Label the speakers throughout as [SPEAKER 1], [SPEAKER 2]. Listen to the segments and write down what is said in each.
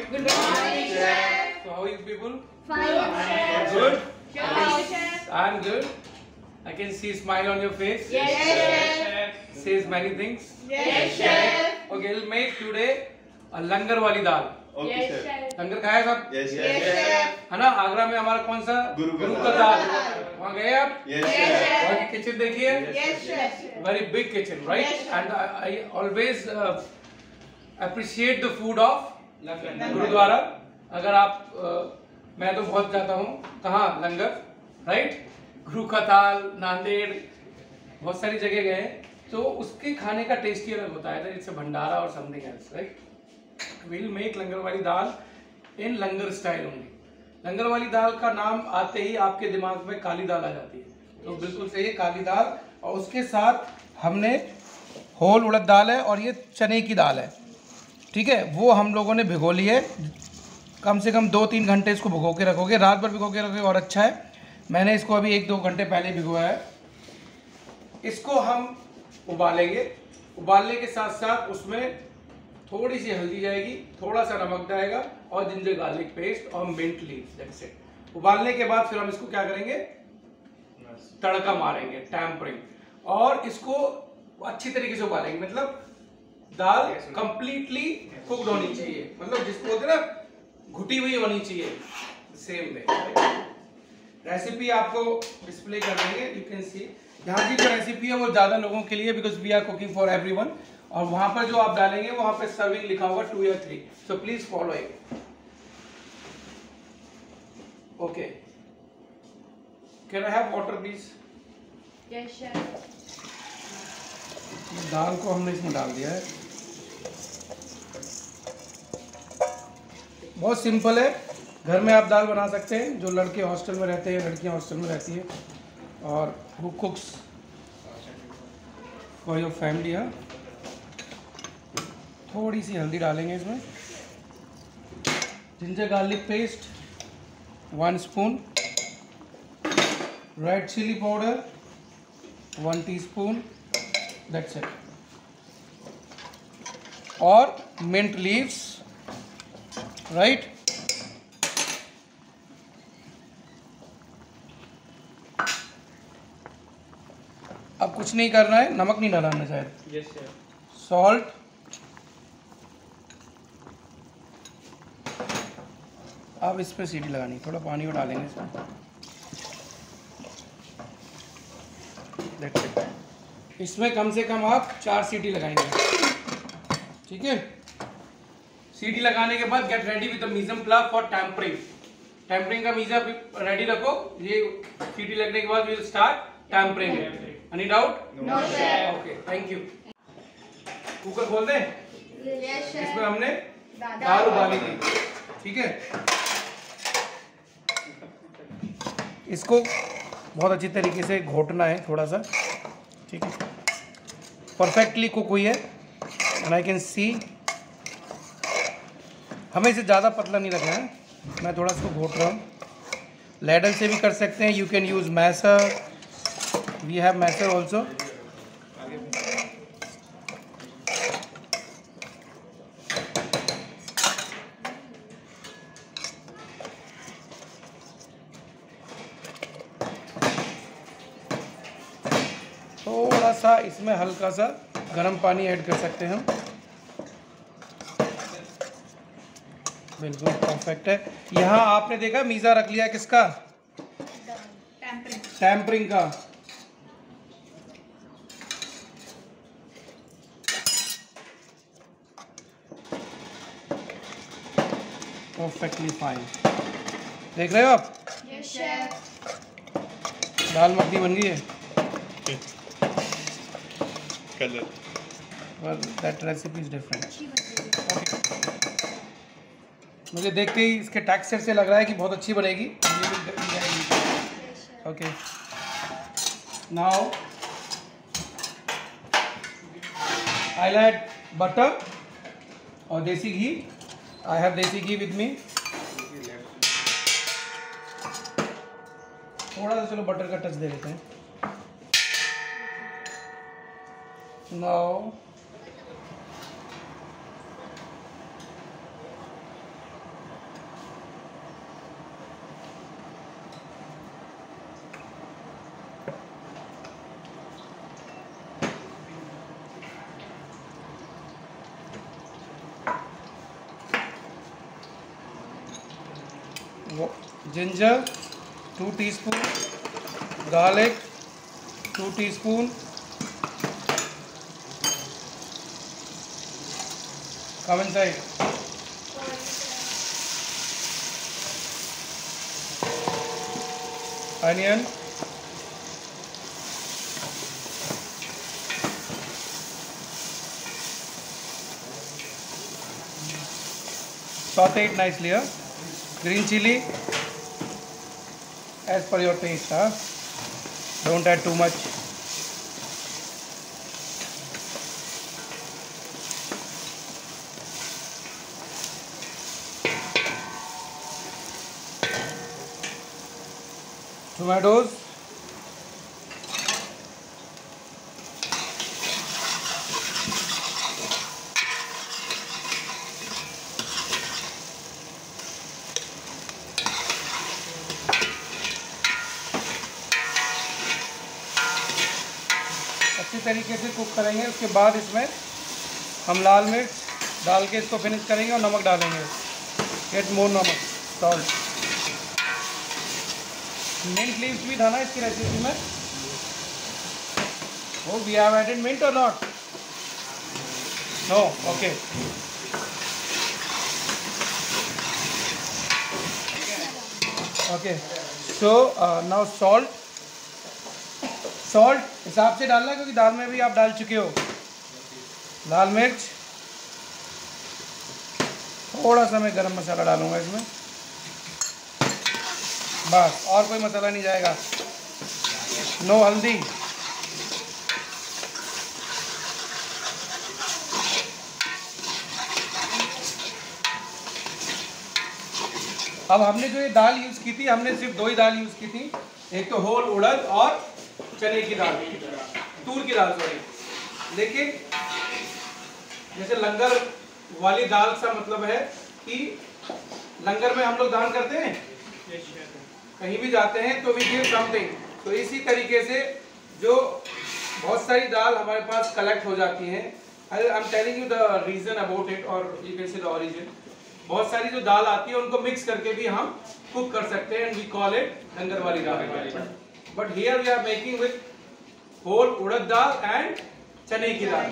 [SPEAKER 1] Good morning, chef.
[SPEAKER 2] So how are you people?
[SPEAKER 1] Fine, chef.
[SPEAKER 2] Good?
[SPEAKER 1] Yes, chef.
[SPEAKER 2] I'm good. I can see a smile on your face.
[SPEAKER 1] Yes, chef.
[SPEAKER 2] Says many things.
[SPEAKER 1] Yes, chef.
[SPEAKER 2] Okay, we'll make today a langar wali dal.
[SPEAKER 1] Okay, yes, chef.
[SPEAKER 2] लंगर खाया सब?
[SPEAKER 3] Yes,
[SPEAKER 1] Yes, chef.
[SPEAKER 2] है ना? आगरा में हमारा कौन सा?
[SPEAKER 3] गुरु
[SPEAKER 2] का दाल। वहाँ गए आप?
[SPEAKER 3] Yes,
[SPEAKER 1] Yes, chef.
[SPEAKER 2] वहाँ की किचन देखिए?
[SPEAKER 1] Yes, chef.
[SPEAKER 2] Very big kitchen, right?
[SPEAKER 1] Yes,
[SPEAKER 2] And I always appreciate the food of gurdwara. अगर आप मैं तो बहुत जाता हूँ कहाँ लंगर, राइट? गुरु का ताल, नांदेड़, बहुत सारी जगह गए तो उसके खाने का टेस्ट ही अलग होता है। इट्स भंडारा और something else, right? Will make langar वाली दाल इन लंगर स्टाइल ओनली। लंगर वाली दाल का नाम आते ही आपके दिमाग में काली दाल आ जाती है, तो बिल्कुल सही है, काली दाल। और उसके साथ हमने होल उड़द दाल है और ये चने की दाल है, ठीक है? वो हम लोगों ने भिगो ली है। कम से कम 2-3 घंटे इसको भिगो के रखोगे, रात भर भिगो के रखोगे और अच्छा है। मैंने इसको अभी 1-2 घंटे पहले भिगोया है। इसको हम उबालेंगे। उबालने के साथ साथ उसमें थोड़ी सी हल्दी जाएगी, थोड़ा सा नमक जाएगा और जिंजर गार्लिक पेस्ट और मिंट लीव्स, दैट्स इट। उबालने के बाद फिर हम इसको क्या करेंगे? तड़का मारेंगे, टैम्परिंग, और इसको अच्छी तरीके से उबालेंगे। मतलब दाल कंप्लीटली कुक्ड होनी चाहिए, मतलब जिसको बोलते हैं ना घुटी हुई होनी चाहिए। सेम वे रेसिपी आपको डिस्प्ले कर देंगे, यू कैन सी। यहाँ की जो रेसिपी है वो ज़्यादा लोगों के लिए, because we are cooking for everyone. और वहाँ पर जो आप डालेंगे वहाँ पे सर्विंग लिखा होगा 2 या 3, so please follow it. Okay, can I have water please?
[SPEAKER 1] Yes, chef.
[SPEAKER 2] दाल को हमने इसमें डाल दिया है। बहुत सिंपल है, घर में आप दाल बना सकते हैं। जो लड़के हॉस्टल में रहते हैं, लड़कियां हॉस्टल में रहती है, और who cooks for your family. हाँ, थोड़ी सी हल्दी डालेंगे इसमें, ginger garlic paste 1 spoon, red chilli powder 1 teaspoon, that's it, और मिंट लीव्स, राइट? अब कुछ नहीं करना है, नमक नहीं डालना शायद।
[SPEAKER 4] Yes sir.
[SPEAKER 2] सॉल्ट, अब इस पे सीटी लगानी, थोड़ा पानी और डालेंगे इसमें, दैट्स इट। इसमें कम से कम आप 4 सीटी लगाएंगे, ठीक है? सीटी लगाने के बाद गेट रेडी विद द मीज़म प्ला फॉर टैम्परिंग। टैम्परिंग का मीज़ा रेडी रखो। ये सीटी लगने के बाद we will start tempering. Any doubt?
[SPEAKER 1] No, chef.
[SPEAKER 2] Okay, thank you. Cooker खोल दें?
[SPEAKER 1] Yes, chef.
[SPEAKER 2] इसमें हमने दाल उबाली थी, ठीक है? इसको बहुत अच्छी तरीके से घोटना है थोड़ा सा, ठीक है? परफेक्टली कुक हुई है, एंड आई कैन सी। हमें इसे ज़्यादा पतला नहीं रखना है, मैं थोड़ा इसको घोट रहा हूँ। लैडल से भी कर सकते हैं, you can use masoor, we have masoor also. थोड़ा सा इसमें हल्का सा गर्म पानी ऐड कर सकते हैं हम। बिल्कुल परफेक्ट है। यहाँ आपने देखा मीज़ा रख लिया किसका? टैम्परिंग का। परफेक्टली फाइन, देख रहे हो आप?
[SPEAKER 1] Yes, chef.
[SPEAKER 2] दाल मखनी बन गई है।
[SPEAKER 3] Colour
[SPEAKER 2] Well, that recipe is different.
[SPEAKER 1] अच्छी बन रही है।
[SPEAKER 2] मुझे देख के ही इसके टेक्सचर से लग रहा है कि बहुत अच्छी बनेगी। Okay, now I'll add butter और देसी घी। I have देसी घी with me। थोड़ा सा चलो बटर का टच दे देते हैं। Now ginger 2 teaspoon, garlic 2 teaspoon, come inside, onion, saute it nicely, green chili as per your taste, don't add too much. Tomatoes, अच्छी तरीके से कुक करेंगे। उसके बाद इसमें हम लाल मिर्च डाल के इसको फिनिश करेंगे और नमक डालेंगे, गेट मोर नमक, सॉल्ट। मिंट लीव्स भी था ना इसकी रेसिपी में। Oh, we have added mint or not? No, okay. Okay. So now salt. Salt हिसाब से डालना क्योंकि दाल में भी आप डाल चुके हो। लाल मिर्च, थोड़ा सा मैं गरम मसाला डालूंगा इसमें, बस, और कोई मसाला नहीं जाएगा। नो हल्दी, अब हमने जो ये दाल यूज़ की थी, हमने सिर्फ 2 ही दाल यूज़ की थी, एक तो होल उड़द और चने की दाल, तूर की दाल सॉरी। लेकिन जैसे लंगर वाली दाल का मतलब है कि लंगर में हम लोग दान करते हैं, कहीं भी जाते हैं तो वी गिव समथिंग। तो इसी तरीके से जो बहुत सारी दाल हमारे पास कलेक्ट हो जाती हैं, I am telling you the reason about it, और you can say the origin. बहुत सारी जो दाल आती है उनको मिक्स करके भी हम कुक कर सकते हैं, and we call it langar वाली दाल। But here we are making with whole urad dal and चने की दाल।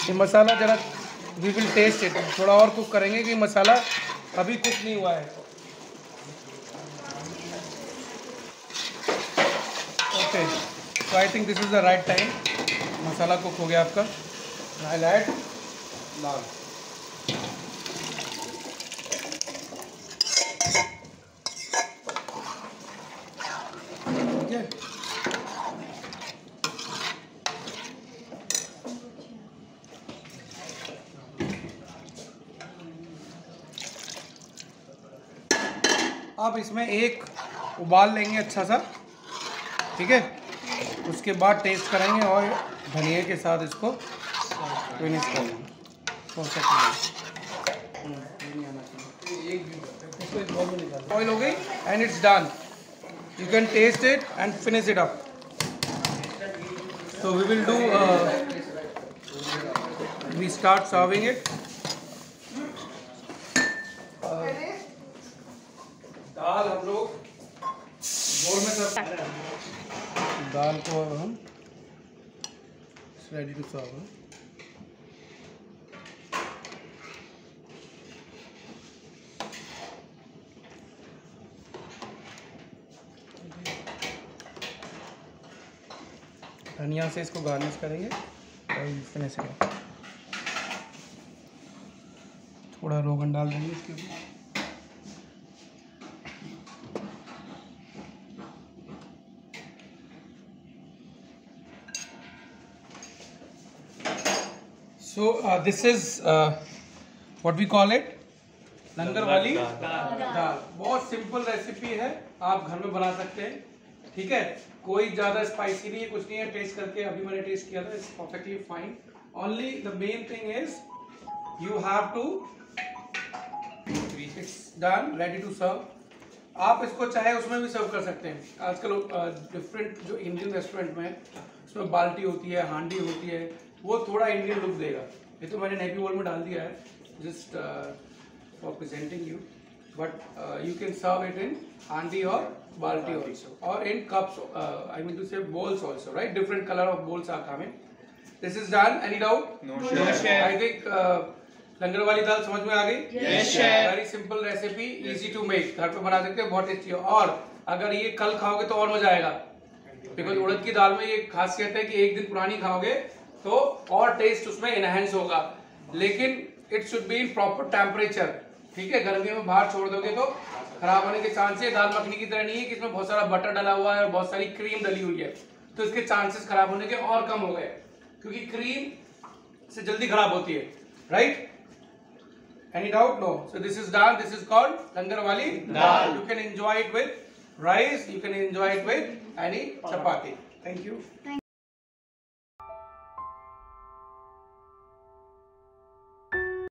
[SPEAKER 2] ये मसाला जरा वी विल टेस्ट इट, थोड़ा और कुक करेंगे कि मसाला अभी कुक नहीं हुआ है। Okay, so I think this is the right time. Masala cook हो गया आपका। आई विल ऐड दाल। ठीक है, अब इसमें एक उबाल लेंगे अच्छा सा, ठीक है। उसके बाद टेस्ट करेंगे और धनिया के साथ इसको फिनिश करेंगे। ऑयल हो गई and it's done. You can taste it and finish it up. So we will do, we start serving it. दाल हम लोग बोल में सर्व, दाल को अब हम रेडी टू सर्व। धनिया से इसको गार्निश करेंगे और फिनिश करेंगे। थोड़ा रोगन डाल देंगे इसके ऊपर। So this is what we call it, लंगर वाली दाल। बहुत सिंपल रेसिपी है, आप घर में बना सकते हैं, ठीक है। कोई ज़्यादा स्पाइसी नहीं है, कुछ नहीं है। टेस्ट करके अभी मैंने टेस्ट किया था, it's perfectly fine. Only the main thing is you have to, it's done, ready to serve. आप इसको चाहे उसमें भी सर्व कर सकते हैं। आजकल डिफरेंट जो इंडियन रेस्टोरेंट में उसमें बाल्टी होती है, हांडी होती है, वो थोड़ा इंडियन लुक देगा। ये तो मैंने नेवी बोल में डाल दिया है just for presenting you, but you can serve it in handi और बाल्टी ऑल्सो और in cups, I mean to say bowls also, right? Different color of bowls are coming. This is done. Any doubt?
[SPEAKER 3] No, chef.
[SPEAKER 2] I think langar वाली दाल समझ में आ गई?
[SPEAKER 1] Yes, chef.
[SPEAKER 2] Very simple recipe, easy to make, घर पे बना सकते हैं, बहुत टेस्टी है। और अगर ये कल खाओगे तो और मजा आएगा, बिकॉज उड़द की दाल में ये खासियत है कि एक दिन पुरानी खाओगे तो और टेस्ट उसमें इनहेंस होगा, लेकिन it should be in proper temperature, ठीक है? गर्मियों में बाहर छोड़ दोगे तो खराब होने के चांस है। दाल मखनी की तरह नहीं है कि इसमें बहुत सारा बटर डला हुआ है और बहुत सारी क्रीम डली हुई है, तो इसके चांसेस खराब होने के और कम हो गए, क्योंकि क्रीम से जल्दी खराब होती है, right? Any doubt? No. So this is done. This is called langar wali dal. You can enjoy it with rice. You can enjoy it with any chapati. Thank you.